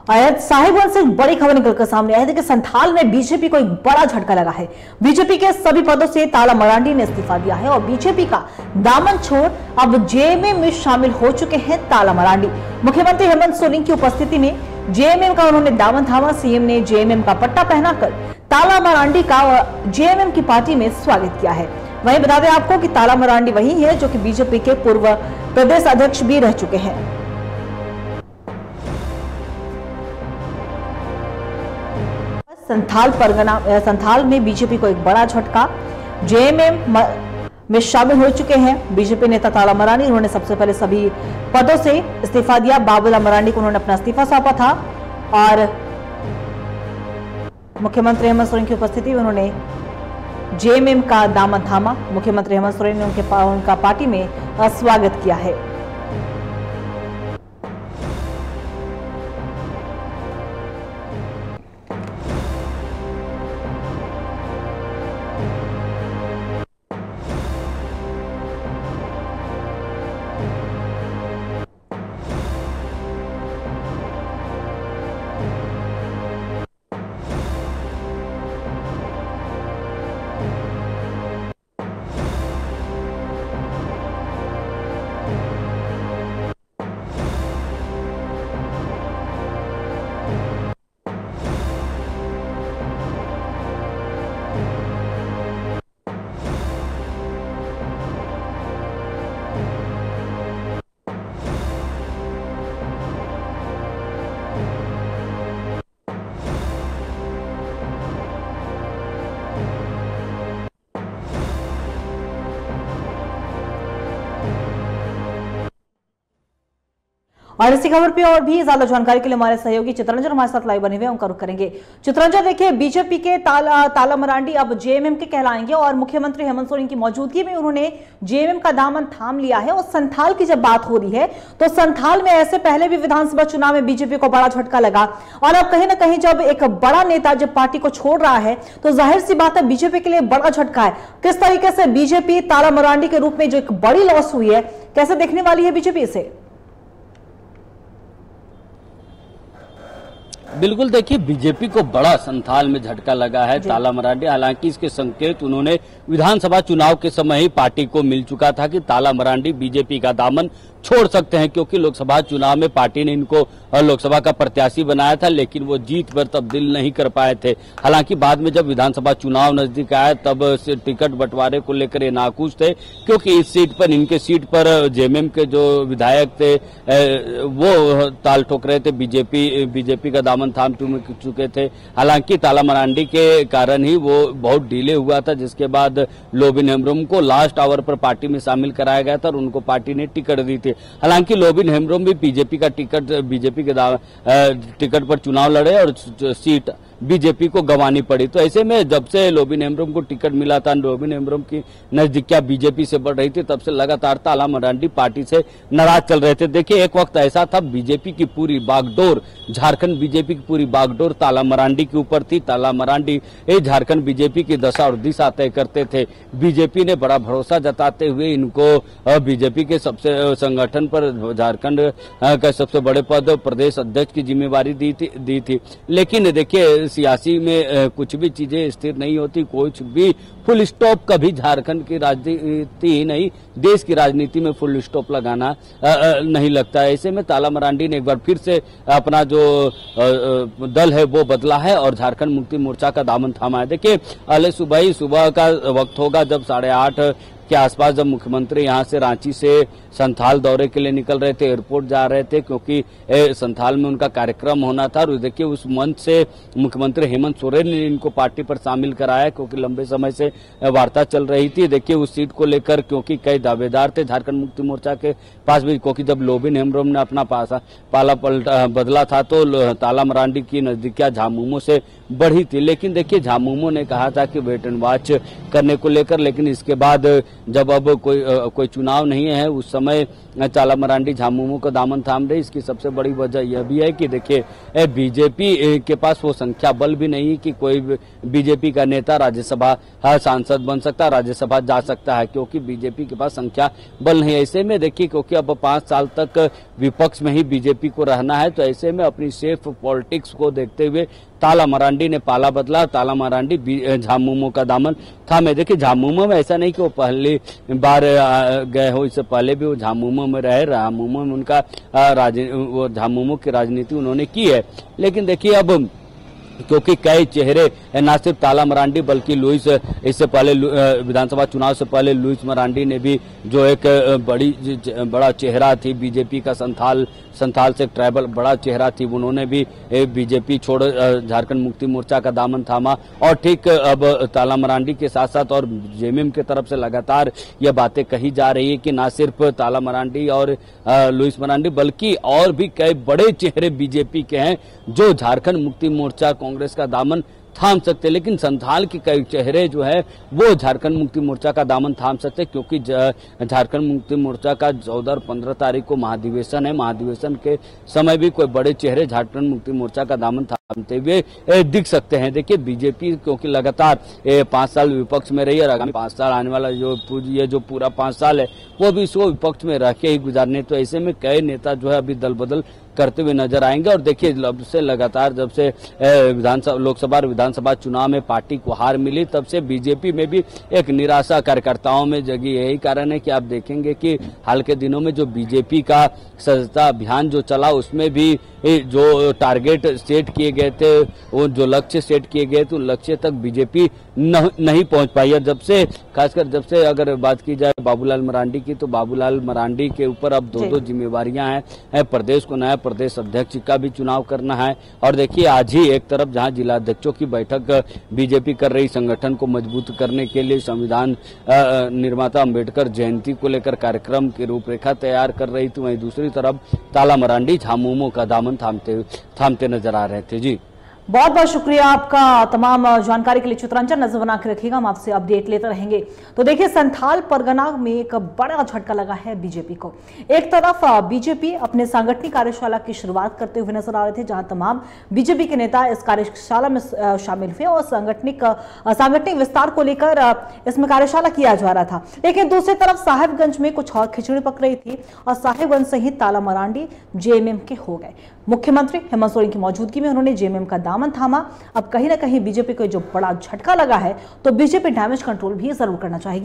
साहिबगंज से बड़ी खबर निकलकर सामने आई है कि संथाल में बीजेपी को एक बड़ा झटका लगा है। बीजेपी के सभी पदों से ताला मरांडी ने इस्तीफा दिया है और बीजेपी का दामन छोड़ अब जेएमएम में शामिल हो चुके हैं ताला मरांडी। मुख्यमंत्री हेमंत सोरेन की उपस्थिति में जेएमएम का उन्होंने दामन थामा। सीएम ने जेएमएम का पट्टा पहनाकर ताला मरांडी का जेएमएम की पार्टी में स्वागत किया है। वहीं बता दें आपको कि ताला मरांडी वही है जो कि बीजेपी के पूर्व प्रदेश अध्यक्ष भी रह चुके हैं। संथाल में बीजेपी को एक बड़ा झटका, जेएमएम में शामिल हो चुके हैं बीजेपी नेता ताला मरांडी। उन्होंने सबसे पहले सभी पदों से इस्तीफा दिया। बाबूलाल मरांडी को उन्होंने अपना इस्तीफा सौंपा था और मुख्यमंत्री हेमंत सोरेन की उपस्थिति में उन्होंने जेएमएम का दामन थामा। मुख्यमंत्री हेमंत सोरेन ने उनका पार्टी में स्वागत किया है। और इसी खबर पे और भी ज्यादा जानकारी के लिए हमारे सहयोगी चित्रंजन हमारे साथ लाइव बने हुए उनका रुख करेंगे। चित्रंजन, देखिए बीजेपी के ताला मरांडी अब जेएमएम के कहलाएंगे और मुख्यमंत्री हेमंत सोरेन की मौजूदगी में उन्होंने जेएमएम का दामन थाम लिया है। और संथाल की जब बात हो रही है तो संथाल में ऐसे पहले भी विधानसभा चुनाव में बीजेपी को बड़ा झटका लगा और अब कहीं ना कहीं जब एक बड़ा नेता जब पार्टी को छोड़ रहा है तो जाहिर सी बात है बीजेपी के लिए बड़ा झटका है। किस तरीके से बीजेपी ताला मरांडी के रूप में जो एक बड़ी लॉस हुई है, कैसे देखने वाली है बीजेपी इसे? बिल्कुल, देखिए बीजेपी को बड़ा संथाल में झटका लगा है ताला मरांडी। हालांकि इसके संकेत उन्होंने विधानसभा चुनाव के समय ही पार्टी को मिल चुका था कि ताला मरांडी बीजेपी का दामन छोड़ सकते हैं, क्योंकि लोकसभा चुनाव में पार्टी ने इनको लोकसभा का प्रत्याशी बनाया था लेकिन वो जीत पर तब्दील नहीं कर पाए थे। हालांकि बाद में जब विधानसभा चुनाव नजदीक आया तब से टिकट बंटवारे को लेकर ये नाखुश थे, क्योंकि इस सीट पर इनके सीट पर जेएमएम के जो विधायक थे वो ताल ठोक रहे थे, बीजेपी का दामन थाम चुके थे। हालांकि ताला मरांडी के कारण ही वो बहुत डिले हुआ था, जिसके बाद लोबिन हेम्ब्रोम को लास्ट आवर पर पार्टी में शामिल कराया गया था और उनको पार्टी ने टिकट दी थी। हालांकि लोबिन हेम्ब्रोम भी बीजेपी के टिकट पर चुनाव लड़े और सीट बीजेपी को गंवानी पड़ी। तो ऐसे में जब से लोबिन हेम्ब्रोम को टिकट मिला था, लोबिन हेम्ब्रोम की नजदीकियां बीजेपी से बढ़ रही थी, तब से लगातार ताला मरांडी पार्टी से नाराज चल रहे थे। देखिए एक वक्त ऐसा था बीजेपी की पूरी बागडोर, झारखंड बीजेपी की पूरी बागडोर ताला मरांडी के ऊपर थी। ताला मरांडी झारखंड बीजेपी की दशा और दिशा तय करते थे। बीजेपी ने बड़ा भरोसा जताते हुए इनको बीजेपी के सबसे संगठन पर झारखंड का सबसे बड़े पद प्रदेश अध्यक्ष की जिम्मेवारी दी थी। लेकिन देखिए सियासी में कुछ भी चीजें स्थिर नहीं होती, कुछ भी फुल स्टॉप कभी झारखंड की राजनीति ही नहीं देश की राजनीति में फुल स्टॉप लगाना नहीं लगता है। ऐसे में ताला मरांडी ने एक बार फिर से अपना जो दल है वो बदला है और झारखंड मुक्ति मोर्चा का दामन थामा है। देखिए सुबह का वक्त होगा जब 8:30 के आसपास जब मुख्यमंत्री यहां से रांची से संथाल दौरे के लिए निकल रहे थे, एयरपोर्ट जा रहे थे, क्योंकि संथाल में उनका कार्यक्रम होना था। और देखिए उस मंच से मुख्यमंत्री हेमंत सोरेन ने इनको पार्टी पर शामिल कराया, क्योंकि लंबे समय से वार्ता चल रही थी। देखिए उस सीट को लेकर क्योंकि कई दावेदार थे झारखंड मुक्ति मोर्चा के पास भी, क्योंकि जब लोबिन हेम्ब्रोम ने अपना पाला बदला था तो ताला मरांडी की नजदीकियां झामुमो से बढ़ी थी। लेकिन देखिए झामुमो ने कहा था कि वेट एंड वॉच करने को लेकर, लेकिन इसके बाद जब अब कोई चुनाव नहीं है उस समय ताला मरांडी झामुमो का दामन थाम रही। इसकी सबसे बड़ी वजह यह भी है कि देखिए बीजेपी के पास वो संख्या बल भी नहीं कि कोई बीजेपी का नेता राज्यसभा सांसद बन सकता, राज्यसभा जा सकता है, क्योंकि बीजेपी के पास संख्या बल नहीं है। ऐसे में देखिए क्योंकि अब 5 साल तक विपक्ष में ही बीजेपी को रहना है, तो ऐसे में अपनी सेफ पॉलिटिक्स को देखते हुए ताला मरांडी ने पाला बदला। ताला मरांडी झामुमो का दामन थामे। देखिए झामुमो में ऐसा नहीं कि वो पहली बार गए हो, इससे पहले भी वो झामुमो में रहे, झामुमो में उनका वो झामुमो की राजनीति उन्होंने की है। लेकिन देखिए अब क्योंकि कई चेहरे न सिर्फ ताला मरांडी बल्कि लुइस, इससे पहले विधानसभा चुनाव से पहले लुइस मरांडी ने भी जो एक बड़ा चेहरा थी बीजेपी का, संथाल से ट्राइबल बड़ा चेहरा थी, उन्होंने भी बीजेपी छोड़ झारखंड मुक्ति मोर्चा का दामन थामा। और ठीक अब ताला मरांडी के साथ साथ और जेएमएम की तरफ से लगातार यह बातें कही जा रही है कि न सिर्फ ताला मरांडी और लुइस मरांडी बल्कि और भी कई बड़े चेहरे बीजेपी के हैं जो झारखंड मुक्ति मोर्चा कांग्रेस का दामन थाम सकते, लेकिन संथाल के कई चेहरे जो है वो झारखंड मुक्ति मोर्चा का दामन थाम सकते, क्योंकि झारखंड मुक्ति मोर्चा का 14 और 15 तारीख को महाधिवेशन है। महाधिवेशन के समय भी कोई बड़े चेहरे झारखंड मुक्ति मोर्चा का दामन थामते हुए दिख सकते हैं। देखिए बीजेपी क्योंकि लगातार 5 साल विपक्ष में रही है, आगामी 5 साल आने वाला जो पूरा 5 साल है वो भी इसको विपक्ष में रह के ही गुजारने, तो ऐसे में कई नेता जो है अभी दल बदल करते हुए नजर आएंगे। और देखिए जब से लोकसभा और विधानसभा चुनाव में पार्टी को हार मिली तब से बीजेपी में भी एक निराशा कार्यकर्ताओं में जगी। यही कारण है कि आप देखेंगे कि हाल के दिनों में जो बीजेपी का सजगता अभियान जो चला उसमें भी जो टारगेट सेट किए गए थे, वो जो लक्ष्य सेट किए गए थे उन लक्ष्य तक बीजेपी नहीं पहुंच पाई है। खासकर जब से अगर बात की जाए बाबूलाल मरांडी की, तो बाबूलाल मरांडी के ऊपर अब दो जिम्मेवारियां हैं। प्रदेश को नया प्रदेश अध्यक्ष का भी चुनाव करना है, और देखिए आज ही एक तरफ जहां जिला अध्यक्षों की बैठक बीजेपी कर रही, संगठन को मजबूत करने के लिए संविधान निर्माता अंबेडकर जयंती को लेकर कार्यक्रम की रूपरेखा तैयार कर रही थी, वहीं दूसरी तरफ ताला मरांडी झामुमो का दामन थामते नजर आ रहे थे। जी बहुत बहुत शुक्रिया आपका तमाम जानकारी के लिए। चित्रांचल नजर बना के रखिएगा, हम आपसे अपडेट लेते रहेंगे। तो देखिए संथाल परगना में एक बड़ा झटका लगा है बीजेपी को। एक तरफ बीजेपी अपने सांगठनिक कार्यशाला की शुरुआत करते हुए नजर आ रहे थे, जहां तमाम बीजेपी के नेता इस कार्यशाला में शामिल हुए और सांगठनिक विस्तार को लेकर इसमें कार्यशाला किया जा रहा था। लेकिन दूसरी तरफ साहेबगंज में कुछ और खिचड़ी पक रही थी और साहेबगंज से ही ताला मरांडी जेएमएम के हो गए। मुख्यमंत्री हेमंत सोरेन की मौजूदगी में उन्होंने जेएमएम का दामन थामा। अब कहीं ना कहीं बीजेपी को जो बड़ा झटका लगा है, तो बीजेपी डैमेज कंट्रोल भी जरूर करना चाहेगी।